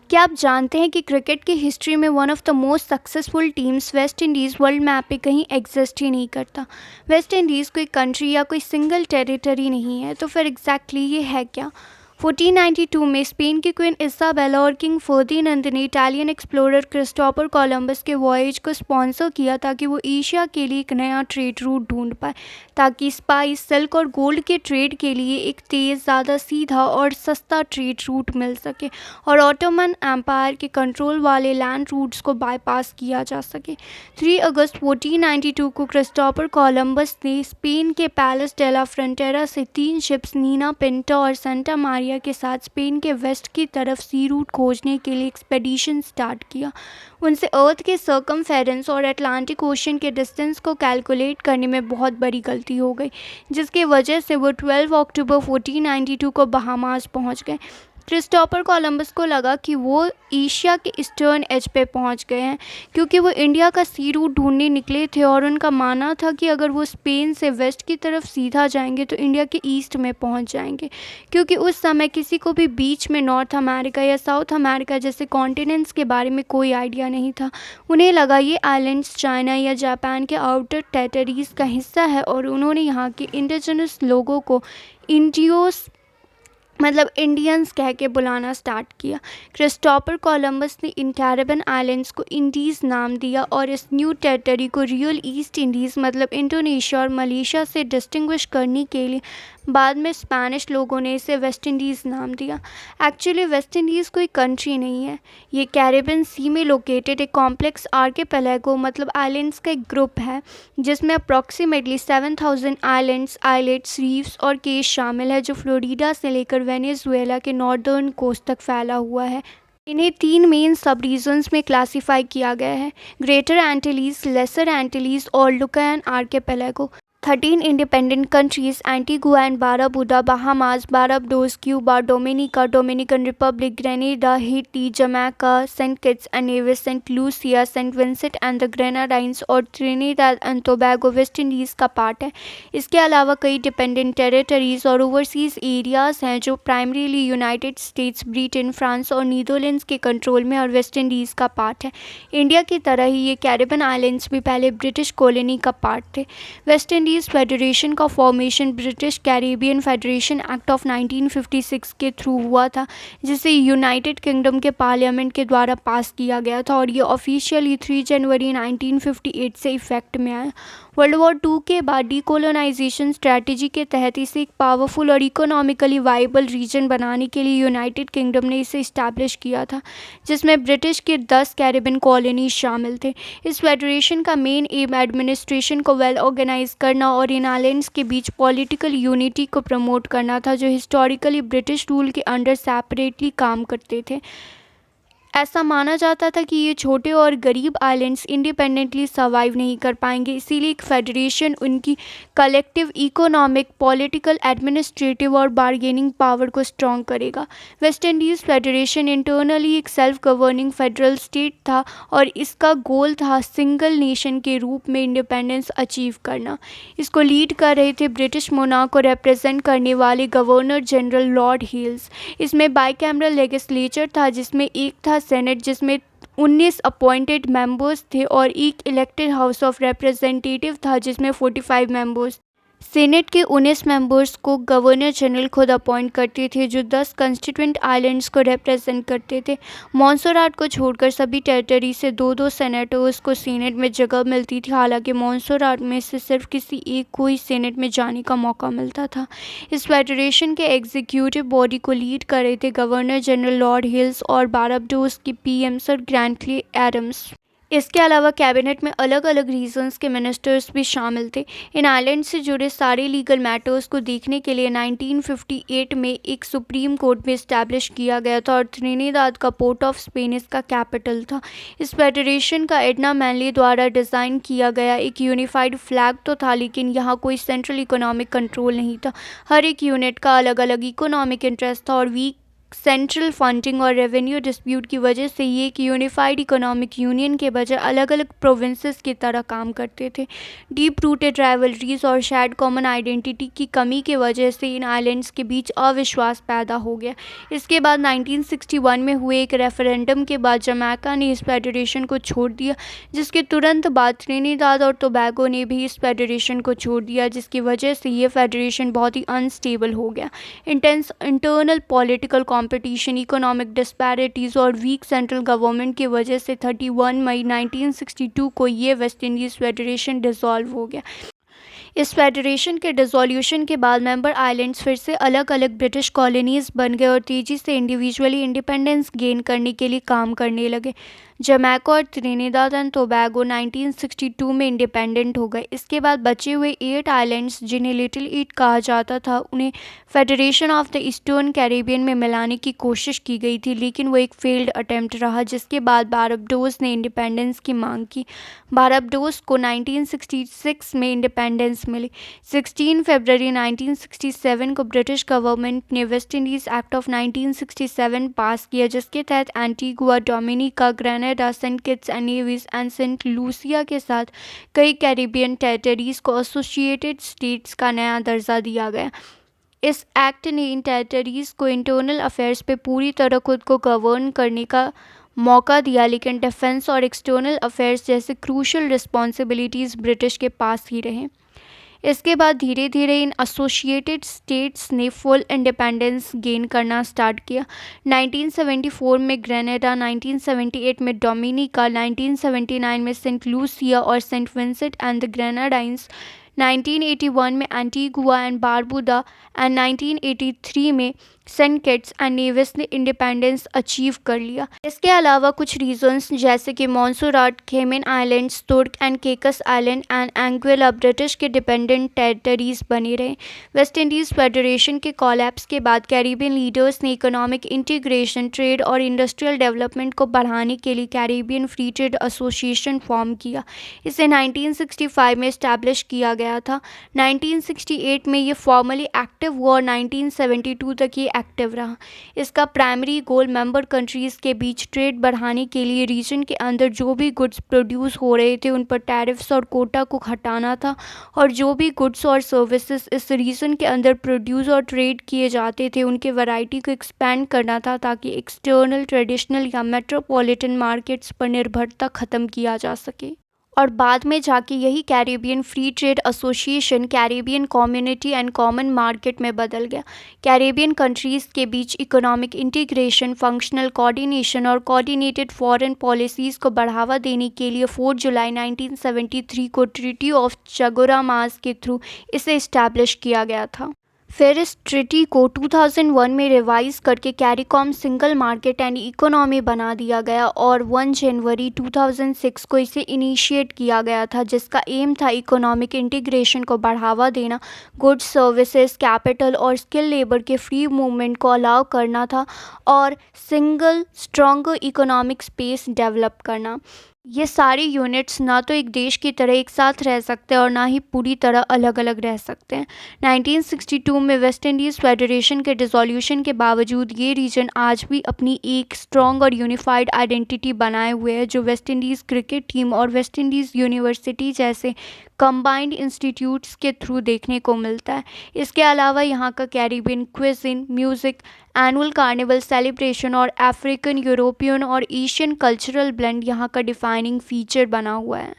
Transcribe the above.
क्या आप जानते हैं कि क्रिकेट की हिस्ट्री में one of the most successful teams West Indies world map पे कहीं एग्जिस्ट ही नहीं करता। वेस्ट इंडीज़ कोई कंट्री या कोई सिंगल टेरिटरी नहीं है, तो फिर एग्जैक्टली ये है क्या? 1492 में स्पेन की क्वीन इसाबेला और किंग फर्दिनांद ने इटालियन एक्सप्लोरर क्रिस्टोफर कोलंबस के वॉयज को स्पॉन्सर किया ताकि वो एशिया के लिए एक नया ट्रेड रूट ढूंढ पाए, ताकि स्पाइस, सिल्क और गोल्ड के ट्रेड के लिए एक तेज़, ज़्यादा सीधा और सस्ता ट्रेड रूट मिल सके और ऑटोमन एम्पायर के कंट्रोल वाले लैंड रूट्स को बाईपास किया जा सके। 3 अगस्त 1492 को क्रिस्टोफर कोलंबस ने स्पेन के पैलेस डे ला फ्रंटेरा से 3 शिप्स नीना पिंटो और सेंटा मारिया के साथ स्पेन के वेस्ट की तरफ सी रूट खोजने के लिए एक्सपेडिशन स्टार्ट किया। उनसे अर्थ के सर्कमफेरेंस और अटलांटिक ओशन के डिस्टेंस को कैलकुलेट करने में बहुत बड़ी गलती हो गई, जिसकी वजह से वो 12 अक्टूबर 1492 को बहामास पहुंच गए। क्रिस्टोफर कोलंबस को लगा कि वो एशिया के ईस्टर्न एज पे पहुंच गए हैं, क्योंकि वो इंडिया का सी रूट ढूंढने निकले थे और उनका मानना था कि अगर वो स्पेन से वेस्ट की तरफ सीधा जाएंगे तो इंडिया के ईस्ट में पहुंच जाएंगे, क्योंकि उस समय किसी को भी बीच में नॉर्थ अमेरिका या साउथ अमेरिका जैसे कॉन्टिनेंट्स के बारे में कोई आइडिया नहीं था। उन्हें लगा ये आइलैंड्स चाइना या जापान के आउटर टेरिटरीज का हिस्सा है और उन्होंने यहाँ के इंडिजिनस लोगों को इंडियोस इंडियंस कह के बुलाना स्टार्ट किया। क्रिस्टोफर कोलंबस ने इन कैरिबियन आइलैंड्स को इंडीज़ नाम दिया और इस न्यू टेरिटरी को रियल ईस्ट इंडीज़ इंडोनेशिया और मलेशिया से डिस्टिंग्विश करने के लिए बाद में स्पेनिश लोगों ने इसे वेस्ट इंडीज़ नाम दिया। एक्चुअली वेस्ट इंडीज़ कोई कंट्री नहीं है, ये कैरिबियन सी में लोकेटेड एक कॉम्प्लेक्स आर्किपेलागो आइलैंड्स का एक ग्रुप है, जिसमें अप्रॉक्सीमेटली 7000 आइलैंड्स, आइलेट्स, रीफ्स और केस शामिल है, जो फ्लोरिडा से लेकर वेनेजुएला के नॉर्दर्न कोस्ट तक फैला हुआ है। इन्हें 3 मेन सब रीजन्स में क्लासीफाई किया गया है: ग्रेटर एंटिलीज, लेसर एंटिलीज और Lucayan archipelago. 13 independent countries Antigua and Barbuda, Bahamas, Barbados, Cuba, Dominica, Dominican Republic, Grenada, Haiti, Jamaica, Saint Kitts and Nevis, Saint Lucia, Saint Vincent and the Grenadines और Trinidad and Tobago West Indies का part है। इसके अलावा कई dependent territories और overseas areas हैं जो primarily United States, Britain, France और नीदरलैंड्स के कंट्रोल में और वेस्ट इंडीज़ का पार्ट है। इंडिया की तरह ही ये कैरिबियन आइलैंड्स भी पहले ब्रिटिश कॉलोनी का पार्ट थे। वेस्ट इंडीज़ फेडरेशन का formation British Caribbean federation act of 1956 के थ्रू हुआ था, जिसे यूनाइटेड किंगडम के पार्लियामेंट के द्वारा पास किया गया था और ये ऑफिशियली 3 जनवरी 1958 से इफेक्ट में आया। वर्ल्ड वॉर 2 के बाद डीकोलोनाइजेशन स्ट्रैटेजी के तहत इसे एक पावरफुल और इकोनॉमिकली वाइबल रीजन बनाने के लिए यूनाइटेड किंगडम ने इसे इस्टेब्लिश किया था, जिसमें ब्रिटिश के 10 कैरिबियन कॉलोनीज शामिल थे। इस फेडरेशन का मेन एम एडमिनिस्ट्रेशन को वेल ऑर्गेनाइज करना और इन आइलैंड्स के बीच पॉलिटिकल यूनिटी को प्रमोट करना था, जो हिस्टोरिकली ब्रिटिश रूल के अंडर सेपरेटली काम करते थे। ऐसा माना जाता था कि ये छोटे और गरीब आइलैंड्स इंडिपेंडेंटली सर्वाइव नहीं कर पाएंगे, इसीलिए एक फेडरेशन उनकी कलेक्टिव इकोनॉमिक, पॉलिटिकल, एडमिनिस्ट्रेटिव और बार्गेनिंग पावर को स्ट्रॉन्ग करेगा। वेस्ट इंडीज़ फेडरेशन इंटरनली एक सेल्फ गवर्निंग फेडरल स्टेट था और इसका गोल था सिंगल नेशन के रूप में इंडिपेंडेंस अचीव करना। इसको लीड कर रहे थे ब्रिटिश मोनार्क को रिप्रेजेंट करने वाले गवर्नर जनरल लॉर्ड हिल्स। इसमें बाइकैमरल लेजिस्लेचर था, जिसमें एक था सेनेट जिसमें 19 अपॉइंटेड मेंबर्स थे और एक इलेक्टेड हाउस ऑफ रिप्रेजेंटेटिव था जिसमें 45 मेंबर्स। सीनेट के 19 मेंबर्स को गवर्नर जनरल खुद अपॉइंट करते थे, जो 10 कंस्टिट्यूएंट आइलैंड्स को रिप्रेजेंट करते थे। मॉन्सोराट को छोड़कर सभी टेरिटरी से 2-2 सेनेटर्स को सीनेट में जगह मिलती थी, हालांकि मॉन्सोराट में से सिर्फ किसी एक को ही सीनेट में जाने का मौका मिलता था। इस फेडरेशन के एग्जीक्यूटिव बॉडी को लीड कर रहे थे गवर्नर जनरल लॉर्ड हिल्स और बारबडोस के पीएम सर ग्रांटली एडम्स। इसके अलावा कैबिनेट में अलग अलग रीजन्स के मिनिस्टर्स भी शामिल थे। इन आइलैंड से जुड़े सारे लीगल मैटर्स को देखने के लिए 1958 में एक सुप्रीम कोर्ट भी इस्टेब्लिश किया गया था और त्रिनिदाद का पोर्ट ऑफ स्पेन इसका कैपिटल था। इस फेडरेशन का एडना मैनली द्वारा डिज़ाइन किया गया एक यूनिफाइड फ्लैग तो था, लेकिन यहाँ कोई सेंट्रल इकोनॉमिक कंट्रोल नहीं था। हर एक यूनिट का अलग अलग इकोनॉमिक इंटरेस्ट था और वीक सेंट्रल फंडिंग और रेवेन्यू डिस्प्यूट की वजह से ये एक यूनिफाइड इकोनॉमिक यूनियन के बजाय अलग अलग प्रोविंसेस की तरह काम करते थे। डीप रूटेड राइवलरीज और शायद कॉमन आइडेंटिटी की कमी की वजह से इन आइलैंड्स के बीच अविश्वास पैदा हो गया। इसके बाद 1961 में हुए एक रेफरेंडम के बाद जमैका ने इस फेडरेशन को छोड़ दिया, जिसके तुरंत बाद त्रिनिदाद और टोबैगो ने भी इस फेडरेशन को छोड़ दिया, जिसकी वजह से ये फेडरेशन बहुत ही अनस्टेबल हो गया। Intense internal political competition, economic disparities और वीक सेंट्रल गवर्नमेंट की वजह से 31 मई 1962 को ये वेस्ट इंडीज़ फेडरेशन डिसॉल्व हो गया। इस फेडरेशन के डिसोल्यूशन के बाद मेंबर आइलैंड्स फिर से अलग अलग ब्रिटिश कॉलोनीज बन गए और तेज़ी से इंडिविजुअली इंडिपेंडेंस गेन करने के लिए काम करने लगे। जमैका और त्रिनिदाद एंड टोबैगो 1962 में इंडिपेंडेंट हो गए। इसके बाद बचे हुए 8 आइलैंड्स, जिन्हें लिटिल ईट कहा जाता था, उन्हें federation of the eastern Caribbean में मिलाने की कोशिश की गई थी, लेकिन वो एक फेल्ड अटेम्प्ट रहा, जिसके बाद बारबाडोस ने इंडिपेंडेंस की मांग की। बारबाडोस को 1966 में इंडिपेंडेंस मिली। 16 फरवरी 1967 को ब्रिटिश गवर्नमेंट ने West Indies Act of 1967 pass किया, जिसके तहत Antigua, Dominica, Grenada, Saint Kitts and Nevis and Saint Lucia के साथ कई कैरिबियन टेरिटरीज को एसोसिएटेड स्टेट्स का नया दर्जा दिया गया। इस एक्ट ने इन टेरिटरीज को इंटरनल अफेयर्स पे पूरी तरह खुद को गवर्न करने का मौका दिया, लेकिन डिफेंस और एक्सटर्नल अफेयर्स जैसे क्रूशल रिस्पॉन्सिबिलिटीज़ ब्रिटिश के पास ही रहे। इसके बाद धीरे धीरे इन एसोसिएटेड स्टेट्स ने फुल इंडिपेंडेंस गेन करना स्टार्ट किया। 1974 में ग्रेनेडा, 1978 में डोमिनिका, 1979 में सेंट लूसिया और Saint Vincent and the Grenadines, 1981 में एंटीगुआ एंड बारबुडा एंड 1983 में सेंट किट्स एंड नेविस ने इंडिपेंडेंस अचीव कर लिया। इसके अलावा कुछ रीजन्स जैसे कि मॉन्सुराट, Cayman Islands, Turks and Caicos island and Anguilla British के डिपेंडेंट टेरिटरीज बने रहे। वेस्ट इंडीज़ फेडरेशन के कोलैप्स के बाद कैरिबियन लीडर्स ने इकोनॉमिक इंटीग्रेशन, ट्रेड और इंडस्ट्रियल डेवलपमेंट को बढ़ाने के लिए Caribbean Free Trade Association form किया। इसे 1965 में इस्टेब्लिश किया गया था। 1968 में ये फॉर्मली एक्टिव हुआ और 1972 तक ये एक्टिव रहा। इसका प्राइमरी गोल मेंबर कंट्रीज़ के बीच ट्रेड बढ़ाने के लिए रीजन के अंदर जो भी गुड्स प्रोड्यूस हो रहे थे उन पर टैरिफ्स और कोटा को हटाना था, और जो भी गुड्स और सर्विसेज इस रीजन के अंदर प्रोड्यूस और ट्रेड किए जाते थे उनके वैरायटी को एक्सपेंड करना था, ताकि एक्सटर्नल, ट्रेडिशनल या मेट्रोपॉलिटन मार्केट्स पर निर्भरता ख़त्म किया जा सके। और बाद में जाके यही Caribbean Free Trade association Caribbean community and common market में बदल गया। कैरिबियन कंट्रीज़ के बीच इकोनॉमिक इंटीग्रेशन, फंक्शनल कोऑर्डिनेशन और कोऑर्डिनेटेड फॉरेन पॉलिसीज़ को बढ़ावा देने के लिए 4 जुलाई 1973 को ट्रीटी ऑफ चगोरामास के थ्रू इसे इस्टेब्लिश किया गया था। फिर इस ट्रीटी को 2001 में रिवाइज करके CARICOM single market and economy बना दिया गया और 1 जनवरी 2006 को इसे इनिशिएट किया गया था, जिसका एम था इकोनॉमिक इंटीग्रेशन को बढ़ावा देना, गुड्स, सर्विसेज, कैपिटल और स्किल लेबर के फ्री मूवमेंट को अलाउ करना था और single stronger economic space develop करना। ये सारे यूनिट्स ना तो एक देश की तरह एक साथ रह सकते हैं और ना ही पूरी तरह अलग अलग रह सकते हैं। 1962 में वेस्ट इंडीज़ फेडरेशन के डिसोल्यूशन के बावजूद ये रीजन आज भी अपनी एक स्ट्रॉन्ग और यूनिफाइड आइडेंटिटी बनाए हुए है, जो वेस्ट इंडीज़ क्रिकेट टीम और वेस्ट इंडीज़ यूनिवर्सिटी जैसे कंबाइंड इंस्टीट्यूट्स के थ्रू देखने को मिलता है। इसके अलावा यहाँ का Caribbean cuisine, music, annual carnival celebration और अफ्रीकन, यूरोपियन और एशियन कल्चरल ब्लेंड यहाँ का डिफाइनिंग फीचर बना हुआ है।